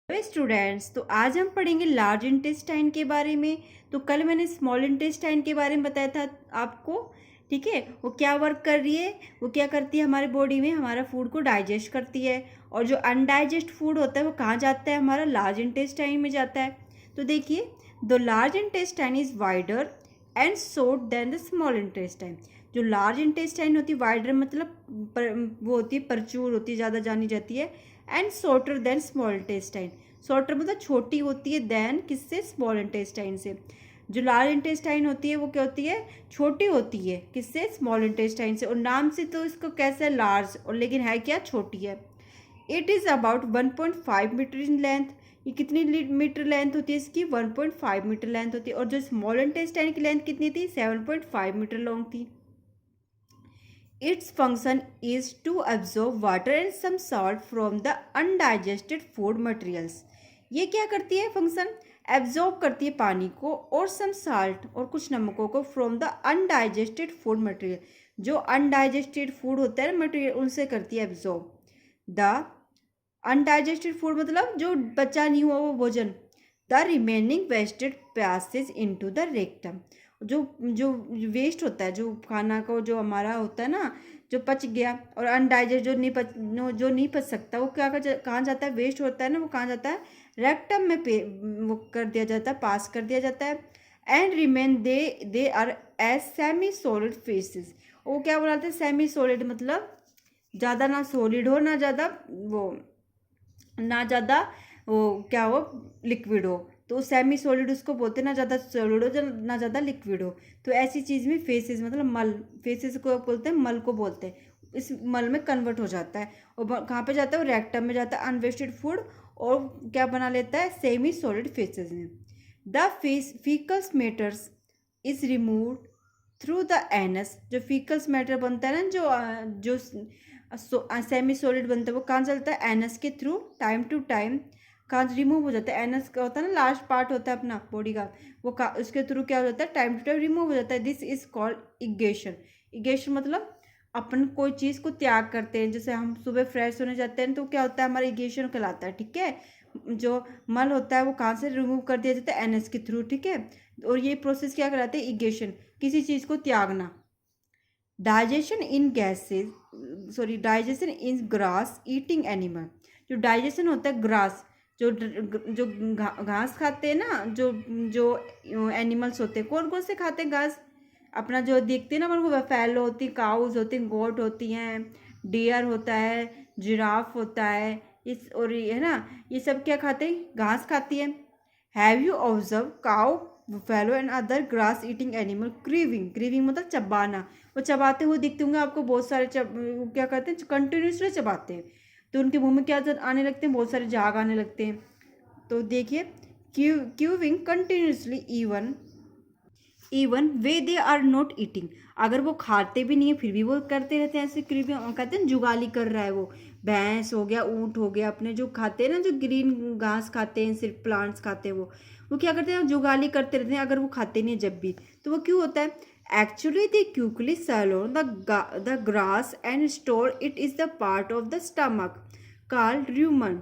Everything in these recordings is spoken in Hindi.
हेलो स्टूडेंट्स, तो आज हम पढ़ेंगे लार्ज इंटेस्टाइन के बारे में। तो कल मैंने स्मॉल इंटेस्टाइन के बारे में बताया था आपको। ठीक है, वो क्या वर्क कर रही है, वो क्या करती है हमारे बॉडी में, हमारा फूड को डाइजेस्ट करती है। और जो अनडाइजेस्ट फूड होता है वो कहाँ जाता है, हमारा लार्ज इंटेस्टाइन में जाता है। तो देखिए, the large intestine is wider and short than the small intestine. जो लार्ज इंटेस्टाइन होती है, वाइडर मतलब वो होती है, प्रचुर होती है, ज़्यादा जानी जाती है। And shorter than small intestine, shorter मतलब छोटी होती है, देन किससे, स्मॉल इंटेस्टाइन से। जो लार्ज इंटेस्टाइन होती है वो क्या होती है, छोटी होती है, किससे, स्मॉल इंटेस्टाइन से। और नाम से तो इसको कैसे है, लार्ज, और लेकिन है क्या, छोटी है। It is about 1.5 metre in length. ये कितनी मीटर लेंथ होती है इसकी, 1.5 मीटर लेंथ होती है। और जो स्मॉल इंटेस्टाइन की लेंथ कितनी थी, 7.5 मीटर लॉन्ग थी। Its function is to absorb water and some salt from the undigested food materials. ये क्या करती है फंक्शन, एब्जॉर्ब करती है पानी को और सम साल्ट और कुछ नमकों को from the undigested food material. जो अनडाइजेस्टेड फूड होता है मटेरियल, उनसे करती है एब्जॉर्ब। द अनडाइजेस्टेड फूड मतलब जो बचा नहीं हुआ वो भोजन। The remaining wasted passage into the rectum. जो जो वेस्ट होता है, जो खाना को जो हमारा होता है ना, जो पच गया और अनडाइजेस्ट जो नहीं पच सकता, वो कहाँ जाता है, वेस्ट होता है ना, वो कहाँ जाता है, रेक्टम में पे वो कर दिया जाता है, पास कर दिया जाता है। And remain they are as semi solid faeces. वो क्या बोलाते हैं, सेमी सॉलिड मतलब ज़्यादा ना सॉलिड हो, ना ज़्यादा वो, ना ज़्यादा वो क्या हो, लिक्विड हो। तो सेमी सॉलिड उसको बोलते हैं, ना ज़्यादा सॉलिड हो, ना ज़्यादा लिक्विड हो। तो ऐसी चीज़ में फेसेस मतलब मल, फेसेस को बोलते हैं, मल को बोलते हैं। इस मल में कन्वर्ट हो जाता है और कहाँ पे जाता है, वो रेक्टम में जाता है, अनवेस्टेड फूड, और क्या बना लेता है, सेमी सॉलिड फेसेस में। The faecals matters is remove through the anus. जो फीकल्स मैटर बनता है ना, जो सेमी सॉलिड बनता है, वो कहाँ चलता है, एनस के थ्रू, टाइम टू टाइम कहाँ रिमूव हो जाता है। एनस का होता है ना, लास्ट पार्ट होता है अपना बॉडी का, वो उसके थ्रू क्या हो जाता है, टाइम टू टाइम रिमूव हो जाता है। This is called egestion. Egestion मतलब अपन कोई चीज़ को त्याग करते हैं। जैसे हम सुबह फ्रेश होने जाते हैं तो क्या होता है, हमारा इगेशन कहलाता है। ठीक है, जो मल होता है वो कहाँ से रिमूव कर दिया जाता है, एनस के थ्रू। ठीक है, और ये प्रोसेस क्या कहलाता है, इगेशन, किसी चीज़ को त्यागना। डाइजेशन इन गैसेज, सॉरी, डाइजेशन इन ग्रास ईटिंग एनिमल। जो डाइजेशन होता है ग्रास, जो घास खाते हैं ना, जो जो एनिमल्स होते हैं, कौन कौन से खाते हैं घास, अपना जो देखते हैं ना अपन को, बफेलो होती, काउज होती हैं, गोट होती हैं, डियर होता है, जिराफ होता है, इस और ये है ना, ये सब क्या खाते हैं, घास खाती है। Have you observe cow, buffalo and other grass eating animal craving. Craving मतलब चबाना, वो चबाते हुए दिखते होंगे आपको, बहुत सारे वो क्या करते हैं, कंटिन्यूसली चबाते हैं। तो उनके मुंह में क्या आने लगते हैं, बहुत सारे झाग आने लगते हैं। तो देखिए, क्यूविंग कंटिन्यूसली इवन इवन वे दे आर नॉट ईटिंग। अगर वो खाते भी नहीं है फिर भी वो करते रहते हैं ऐसे क्रीविंग, कहते हैं जुगाली कर रहा है वो। भैंस हो गया, ऊँट हो गया, अपने जो खाते हैं ना, जो ग्रीन घास खाते हैं, सिर्फ प्लांट्स खाते हैं, वो क्या करते हैं, जुगाली करते रहते हैं अगर वो खाते नहीं है जब भी। तो वो क्यों होता है, actually they quickly swallow the grass and store it is the part of the stomach called rumen.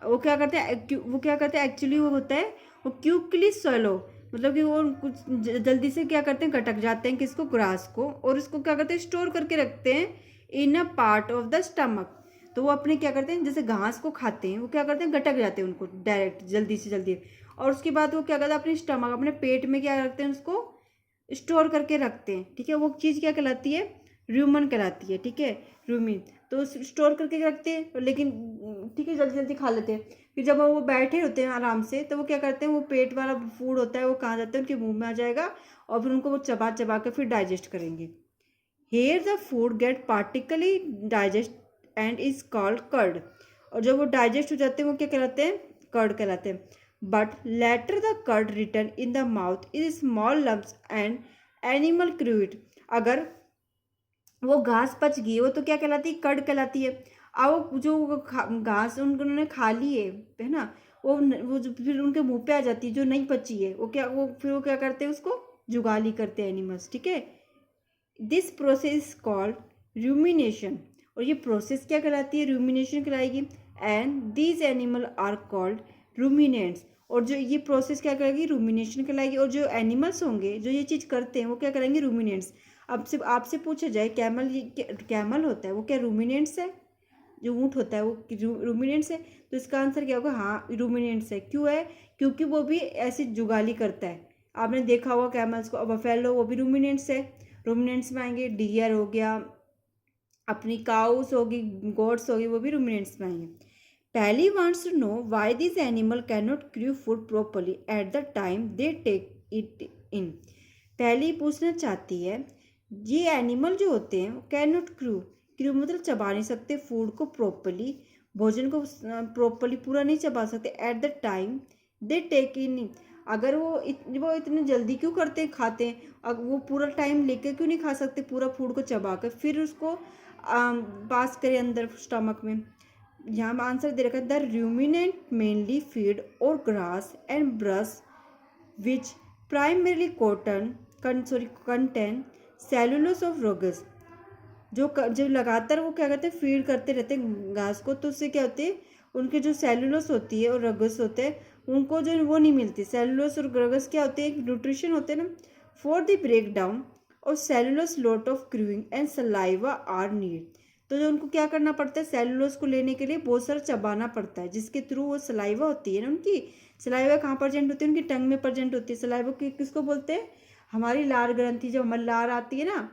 वो क्या करते हैं एक्चुअली, वो होता है, वो क्यूकली सैलो मतलब कि वो कुछ जल्दी से क्या करते हैं, गटक जाते हैं किसको, ग्रास को, और इसको क्या करते हैं, स्टोर करके रखते हैं in a part of the stomach. तो वो अपने क्या करते हैं, जैसे घास को खाते हैं, वो क्या करते हैं, गटक जाते हैं उनको डायरेक्ट, जल्दी से जल्दी। और उसके बाद वो क्या करते हैं, अपने स्टमक, अपने पेट में क्या रखते हैं, उसको स्टोर करके रखते हैं। ठीक है, वो चीज़ क्या कहलाती है, र्यूमन कहलाती है। ठीक है, रूमिन। तो स्टोर करके रखते हैं, लेकिन ठीक है, जल्दी जल्दी खा लेते हैं। फिर जब वो बैठे होते हैं आराम से, तो वो क्या करते हैं, वो पेट वाला फूड होता है वो कहाँ जाता है, उनके मुंह में आ जाएगा, और फिर उनको वो चबा चबा कर फिर डाइजेस्ट करेंगे। Here the food get partially digest and is called curd. और जब वो डाइजेस्ट हो जाते हैं वो क्या कहलाते हैं, कर्ड कहलाते हैं। But later the curd return in the mouth is small lumps and animal क्रूइड। अगर वो घास पच गई वो तो क्या कहलाती है, कर्ड कहलाती है। अब वो जो घास उन्होंने खा ली है ना, वो जो फिर उनके मुंह पे आ जाती है, जो नहीं पची है, वो क्या करते हैं, उसको जुगाली करते हैं एनिमल्स। ठीक है, दिस प्रोसेस कॉल्ड रूमिनेशन। और ये प्रोसेस क्या कहलाती है, रूमिनेशन कहलाएगी। And these animal are called ruminants. और जो ये प्रोसेस क्या करेगी, रूमिनेशन कहलाएगी। और जो एनिमल्स होंगे जो ये चीज़ करते हैं वो क्या करेंगे, रूमिनेंट्स। अब से आपसे पूछा जाए कैमल, कैमल होता है वो क्या रूमिनेंट्स है, जो ऊँट होता है वो रूमिनेंट्स है, तो इसका आंसर क्या होगा, हाँ रूमिनेंट्स है। क्यों है, क्योंकि वो भी ऐसी जुगाली करता है। आपने देखा होगा कैमल्स को। अब बफेलो वो भी रूमिनेंट्स है, रूमिनेंट्स में आएंगे। डियर हो गया, अपनी काउस होगी, गोट्स होगी, वो भी रूमिनेंट्स में आएंगे। पहली wants to know why this animal can not क्रू food properly at the time they take it in. पहली पूछना चाहती है, ये एनिमल जो होते हैं वो कैन नॉट क्रू, क्रू मतलब चबा नहीं सकते फूड को प्रॉपरली, भोजन को प्रॉपरली पूरा नहीं चबा सकते at the time they take in. अगर वो इतने जल्दी क्यों करते हैं, खाते हैं, अब वो पूरा टाइम लेकर क्यों नहीं खा सकते पूरा फूड को चबा कर, फिर उसको पास करें अंदर स्टमक में। यहाँ आंसर दे रखा है, द रूमिनेंट मेनली फीड और grass and brush which primarily cotton contain cellulose of roughage. जो लगातार वो क्या करते हैं, फीड करते रहते हैं घास को, तो उससे क्या होते हैं, उनके जो सेलुलोस होती है और रगस होते हैं उनको जो वो नहीं मिलती। सेलुलोस और रगस क्या होते हैं, न्यूट्रिशन होते हैं ना। फॉर द ब्रेक डाउन और cellulose lot of chewing and saliva are need. तो जो उनको क्या करना पड़ता है, सेलुलोस को लेने के लिए बहुत सारा चबाना पड़ता है, जिसके थ्रू वो सलाइवा होती है ना उनकी। सलाइवा कहाँ प्रेजेंट होती है, उनकी टंग में प्रेजेंट होती है। सलाइवा किसको बोलते हैं, हमारी लार ग्रंथि, जब हमारी लार आती है ना,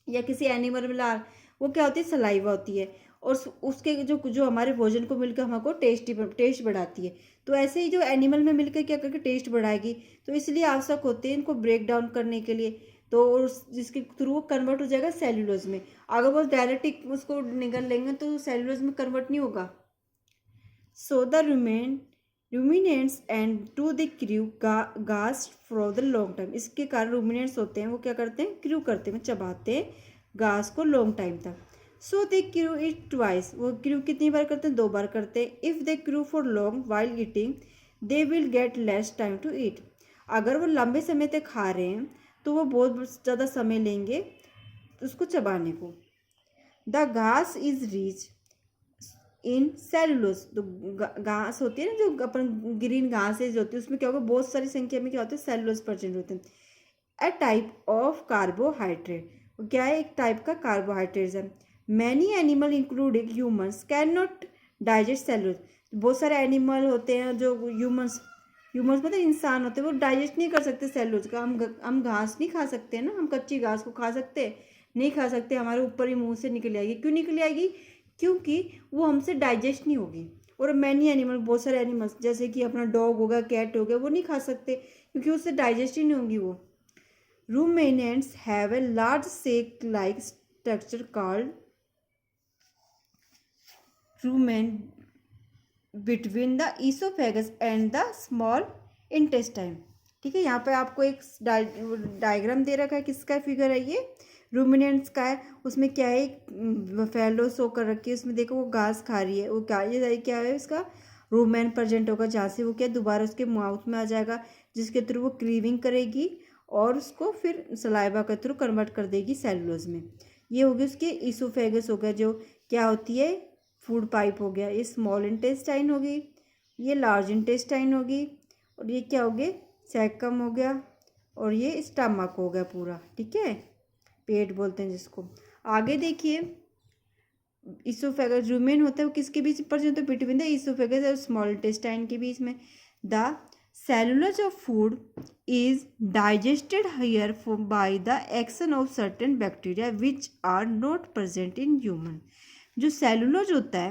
या किसी एनिमल में लार, वो क्या होती है, सलाइवा होती है। और उसके जो जो हमारे भोजन को मिलकर हमको टेस्ट बढ़ाती है। तो ऐसे ही जो एनिमल में मिलकर क्या करके टेस्ट बढ़ाएगी, तो इसलिए आवश्यक होते हैं इनको ब्रेक डाउन करने के लिए। तो जिसके थ्रू वो कन्वर्ट हो जाएगा सेल्यूलोज में। अगर वो डायरेक्ट उसको निगल लेंगे तो सेल्यूलोज में कन्वर्ट नहीं होगा। So the ruminants and to the क्रू cud for the long time. इसके कारण रूमिनेंट्स होते हैं वो क्या करते हैं, क्रू करते हैं, चबाते हैं घास को लॉन्ग टाइम तक। सो दे क्रू इट ट्वाइस। वो क्रू कितनी बार करते हैं, 2 बार करते हैं। इफ़ दे क्रू for long while eating they will get less time to eat. अगर वो लंबे समय तक खा रहे हैं तो वो बहुत ज़्यादा समय लेंगे उसको चबाने को। द घास इज रिच इन सेलुलोज। तो घास होती है ना, जो अपन ग्रीन घासेज होती है, उसमें क्या होगा, बहुत सारी संख्या में क्या होते हैं, सेलुलोज प्रेजेंट होते हैं। ए टाइप ऑफ कार्बोहाइड्रेट, क्या है, एक टाइप का कार्बोहाइड्रेट है। Many animal including humans can not digest cellulose. बहुत सारे एनिमल होते हैं जो ह्यूमंस मतलब इंसान होते हैं, वो डाइजेस्ट नहीं कर सकते सेलुलोज का। हम घास नहीं खा सकते ना, हम कच्ची घास को खा सकते नहीं, खा सकते, हमारे ऊपर ही मुंह से निकल आएगी। क्यों निकल आएगी, क्योंकि वो हमसे डाइजेस्ट नहीं होगी। और मैनी एनिमल, बहुत सारे एनिमल्स जैसे कि अपना डॉग होगा, कैट हो गया, वो नहीं खा सकते क्योंकि उससे डाइजेस्ट ही नहीं होगी वो। Ruminants have a large sac like structure called rumen between the oesophagus and the small intestine. ठीक है, यहाँ पे आपको एक डायग्राम दे रखा है, किसका फिगर है ये, रूमिनेंट्स का है। उसमें क्या है, फैलो सो कर रखी है, उसमें देखो वो घास खा रही है, वो क्या है इसका रूमेन प्रेजेंट होगा, जहाँ से वो क्या दोबारा उसके माउथ में आ जाएगा, जिसके थ्रू वो क्रीविंग करेगी और उसको फिर सलाइवा के थ्रू कन्वर्ट कर देगी सेलुलोज में। ये होगी उसके ईसोफेगस हो गया, जो क्या होती है, फूड पाइप हो गया। ये स्मॉल इंटेस्टाइन होगी, ये लार्ज इंटेस्टाइन होगी, और ये क्या हो गया, सैकम हो गया, और ये स्टमक हो गया पूरा। ठीक है, पेट बोलते हैं जिसको। आगे देखिए, ईसोफेगस रूमेन होता है वो किसके बीच पर, जो तो बिटवीन द ईसोफेगस और स्मॉल इंटेस्टाइन के बीच में। The cellulose of food is digested here by the action of certain bacteria which are not present in human. जो सेलुलोज होता है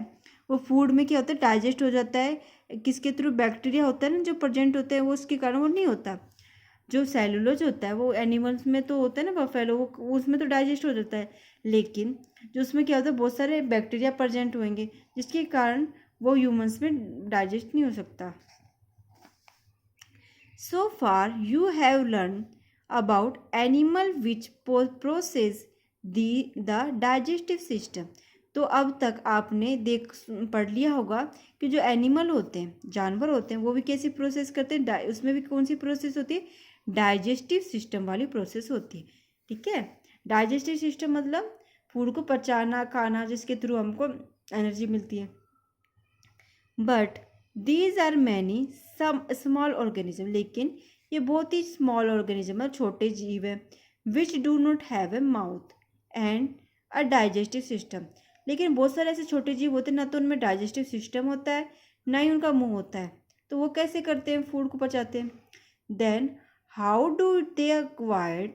वो फूड में क्या होता है, डाइजेस्ट हो जाता है, किसके थ्रू, बैक्टीरिया होता है ना जो प्रेजेंट होते हैं, वो उसके कारण वो नहीं होता। जो सेलुलोज होता है वो एनिमल्स में तो होता है ना, बफेलो, वो उसमें तो डाइजेस्ट हो जाता है, लेकिन जो उसमें क्या होता है, बहुत सारे बैक्टीरिया प्रेजेंट होंगे जिसके कारण वो ह्यूमंस में डाइजेस्ट नहीं हो सकता। So far you have learn about animal which process the digestive system. तो अब तक आपने पढ़ लिया होगा कि जो एनिमल होते हैं, जानवर होते हैं, वो भी कैसी प्रोसेस करते हैं, उसमें भी कौन सी प्रोसेस होती है, डाइजेस्टिव सिस्टम वाली प्रोसेस होती है। ठीक है, डाइजेस्टिव सिस्टम मतलब फूड को पचाना, खाना, जिसके थ्रू हमको एनर्जी मिलती है। But these are many some small organism, लेकिन ये बहुत ही स्मॉल ऑर्गेनिज्म है, छोटे जीव है, which do not have a mouth and a digestive system. लेकिन बहुत सारे ऐसे छोटे जीव होते हैं ना तो उनमें डाइजेस्टिव सिस्टम होता है ना ही उनका मुंह होता है, तो वो कैसे करते हैं फूड को पचाते हैं। Then how do they acquired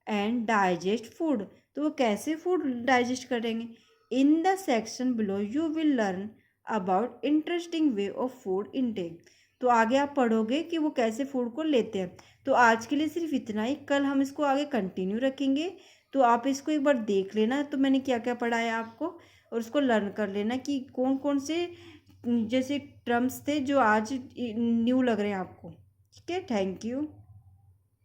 and digest food, तो वो कैसे फूड डाइजेस्ट करेंगे। In the section below you will learn about interesting way of food intake, तो आगे आप पढ़ोगे कि वो कैसे फूड को लेते हैं। तो आज के लिए सिर्फ इतना ही, कल हम इसको आगे कंटिन्यू रखेंगे। तो आप इसको एक बार देख लेना तो मैंने क्या क्या पढ़ाया आपको, और उसको लर्न कर लेना कि कौन कौन से जैसे टर्म्स थे जो आज न्यू लग रहे हैं आपको। ठीक है, थैंक यू।